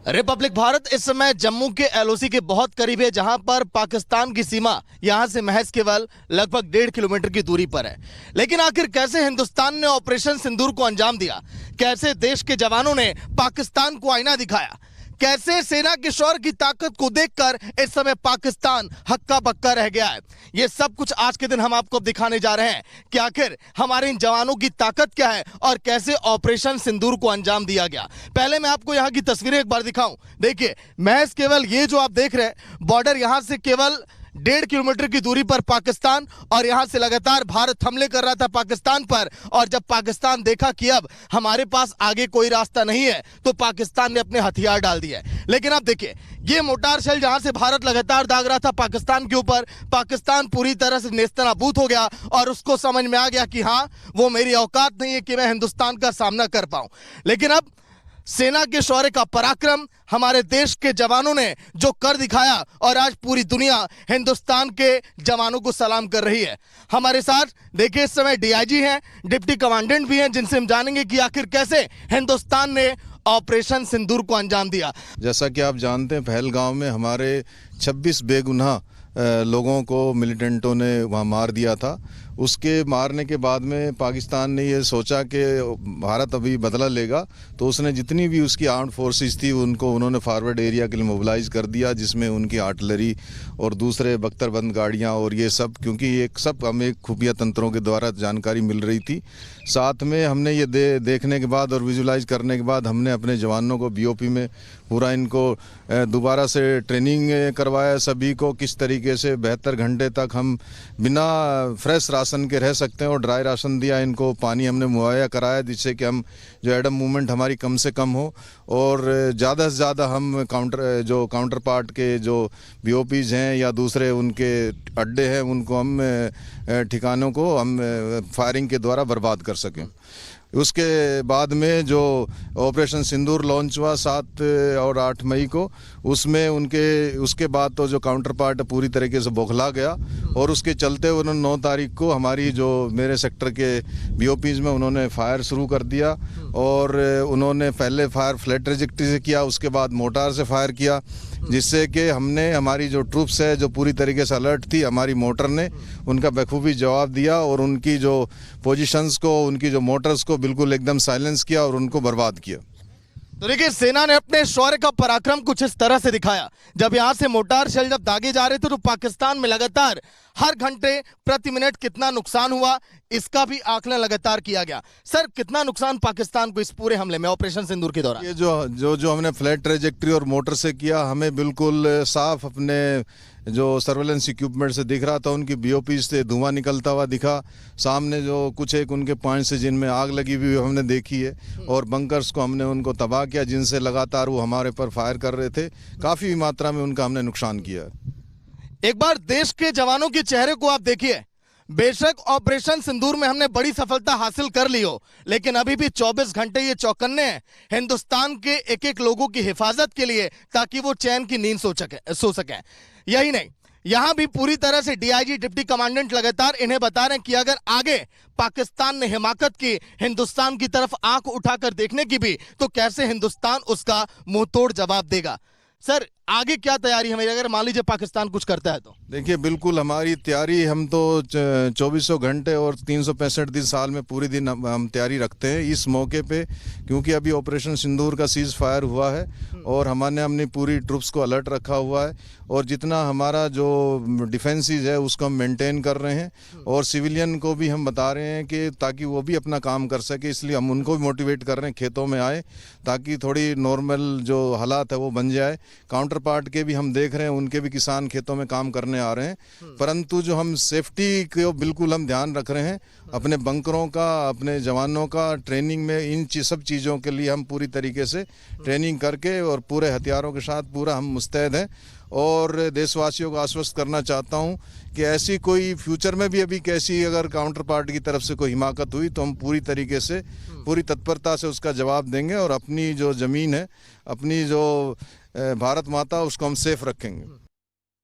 Republic Bharat इस समय जम्मू के एलओसी के बहुत करीब है, जहां पर पाकिस्तान की सीमा यहां से महज केवल लगभग 1.5 किलोमीटर की दूरी पर है। लेकिन आखिर कैसे हिंदुस्तान ने ऑपरेशन सिंदूर को अंजाम दिया, कैसे देश के जवानों ने पाकिस्तान को आईना दिखाया, कैसे सेना के शौर्य की ताकत को देखकर इस समय पाकिस्तान हक्का बक्का रह गया है, ये सब कुछ आज के दिन हम आपको दिखाने जा रहे हैं कि आखिर हमारे इन जवानों की ताकत क्या है और कैसे ऑपरेशन सिंदूर को अंजाम दिया गया। पहले मैं आपको यहां की तस्वीरें एक बार दिखाऊं। देखिए, महज केवल ये जो आप देख रहे हैं बॉर्डर, यहां से केवल 1.5 किलोमीटर की दूरी पर पाकिस्तान, और यहां से लगातार भारत हमले कर रहा था पाकिस्तान पर। और जब पाकिस्तान देखा कि अब हमारे पास आगे कोई रास्ता नहीं है, तो पाकिस्तान ने अपने हथियार डाल दिए। लेकिन अब देखिए, ये मोटार शेल जहां से भारत लगातार दाग रहा था पाकिस्तान के ऊपर, पाकिस्तान पूरी तरह से नेस्तनाबूद हो गया और उसको समझ में आ गया कि हां, वो मेरी औकात नहीं है कि मैं हिंदुस्तान का सामना कर पाऊं। लेकिन अब सेना के शौर्य का पराक्रम, हमारे देश के जवानों ने जो कर दिखाया, और आज पूरी दुनिया हिंदुस्तान के जवानों को सलाम कर रही है। हमारे साथ देखिए इस समय डीआईजी हैं, डिप्टी कमांडेंट भी हैं, जिनसे हम जानेंगे कि आखिर कैसे हिंदुस्तान ने ऑपरेशन सिंदूर को अंजाम दिया। जैसा कि आप जानते हैं, पहलगांव में हमारे 26 बेगुनाह लोगों को मिलिटेंटों ने वहाँ मार दिया था। उसके मारने के बाद में पाकिस्तान ने ये सोचा कि भारत अभी बदला लेगा, तो उसने जितनी भी उसकी आर्म्ड फोर्सेस थी उन्होंने फॉरवर्ड एरिया के लिए मोबिलाइज कर दिया, जिसमें उनकी आर्टिलरी और दूसरे बख्तरबंद गाड़ियाँ और ये सब, क्योंकि ये सब हमें खुफिया तंत्रों के द्वारा जानकारी मिल रही थी। साथ में हमने ये देखने के बाद और विजुलाइज करने के बाद हमने अपने जवानों को बीओपी में पूरा इनको दोबारा से ट्रेनिंग करवाया, सभी को किस तरीके से 72 घंटे तक हम बिना फ्रेश राशन के रह सकते हैं, और ड्राई राशन दिया इनको, पानी हमने मुहैया कराया, जिससे कि हम जो एडम मूवमेंट हमारी कम से कम हो, और ज़्यादा से ज़्यादा हम काउंटर पार्ट के जो बीओपीज हैं या दूसरे उनके अड्डे हैं, उनको हम ठिकानों को हम फायरिंग के द्वारा बर्बाद कर सकें। उसके बाद में जो ऑपरेशन सिंदूर लॉन्च हुआ 7 और 8 मई को, उसमें उसके बाद तो जो काउंटर पार्ट पूरी तरीके से बौखला गया, और उसके चलते उन्होंने 9 तारीख को हमारी जो मेरे सेक्टर के बीओपीज में उन्होंने फायर शुरू कर दिया, और उन्होंने पहले फायर फ्लैट ट्रेजेक्टरी से किया, उसके बाद मोटार से फायर किया, जिससे कि हमने हमारी जो ट्रूप्स है जो पूरी तरीके से अलर्ट थी, हमारी मोटर ने उनका बखूबी जवाब दिया और उनकी जो पोजीशंस को, उनकी जो मोटर्स को बिल्कुल एकदम साइलेंस किया और उनको बर्बाद किया। तो देखिए, सेना ने अपने शौर्य का पराक्रम कुछ इस तरह से दिखाया। जब यहां से मोटार शेल जब दागे जा रहे थे, तो पाकिस्तान में लगातार हर घंटे प्रति मिनट कितना नुकसान हुआ, इसका भी आकलन लगातार किया गया। सर, कितना नुकसान पाकिस्तान को इस पूरे हमले में ऑपरेशन सिंदूर के दौरान? ये जो हमने फ्लैट ट्रेजेक्टरी और मोटर से किया, हमें बिल्कुल साफ अपने जो सर्वेलेंस इक्विपमेंट से दिख रहा था, उनकी बीओपी से धुआं निकलता हुआ दिखा। सामने जो कुछ एक उनके पॉइंट्स से जिनमें आग लगी हुई हमने देखी है, और बंकर्स को हमने उनको तबाह किया, जिनसे लगातार वो हमारे पर फायर कर रहे थे। काफ़ी मात्रा में उनका हमने नुकसान किया। एक बार देश के जवानों के चेहरे को आप देखिए। बेशक ऑपरेशन सिंदूर में हमने बड़ी सफलता हासिल कर ली हो, लेकिन अभी भी 24 घंटे ये चौकन्ने हैं हिंदुस्तान के एक एक लोगों की हिफाजत के लिए, ताकि वो चैन की नींद सो सकें। यही नहीं, यहां भी पूरी तरह से डीआईजी, डिप्टी कमांडेंट लगातार इन्हें बता रहे हैं कि अगर आगे पाकिस्तान ने हिमाकत की, हिंदुस्तान की तरफ आंख उठाकर देखने की भी, तो कैसे हिंदुस्तान उसका मुंहतोड़ जवाब देगा। सर, आगे क्या तैयारी है मेरी, अगर मान लीजिए पाकिस्तान कुछ करता है तो? देखिए, बिल्कुल हमारी तैयारी, हम तो 2400 घंटे और 365 दिन साल में पूरी दिन हम तैयारी रखते हैं इस मौके पे, क्योंकि अभी ऑपरेशन सिंदूर का सीज फायर हुआ है और हमने अपनी पूरी ट्रूप्स को अलर्ट रखा हुआ है, और जितना हमारा जो डिफेंसेस है उसको हम मेंटेन कर रहे हैं, और सिविलियन को भी हम बता रहे हैं कि ताकि वो भी अपना काम कर सके, इसलिए हम उनको भी मोटिवेट कर रहे हैं खेतों में आए, ताकि थोड़ी नॉर्मल जो हालात है वो बन जाए। काउंटर पार्ट के भी हम देख रहे हैं, उनके भी किसान खेतों में काम करने आ रहे हैं, परंतु जो हम सेफ्टी को बिल्कुल हम ध्यान रख रहे हैं, अपने बंकरों का, अपने जवानों का ट्रेनिंग में, इन सब चीज़ों के लिए हम पूरी तरीके से ट्रेनिंग करके और पूरे हथियारों के साथ पूरा हम मुस्तैद हैं। और देशवासियों को आश्वस्त करना चाहता हूं कि ऐसी कोई फ्यूचर में भी अभी कैसी अगर काउंटर पार्ट की तरफ से कोई हिमाकत हुई, तो हम पूरी तरीके से, पूरी तत्परता से उसका जवाब देंगे, और अपनी जो ज़मीन है, अपनी जो भारत माता, उसको हम सेफ रखेंगे।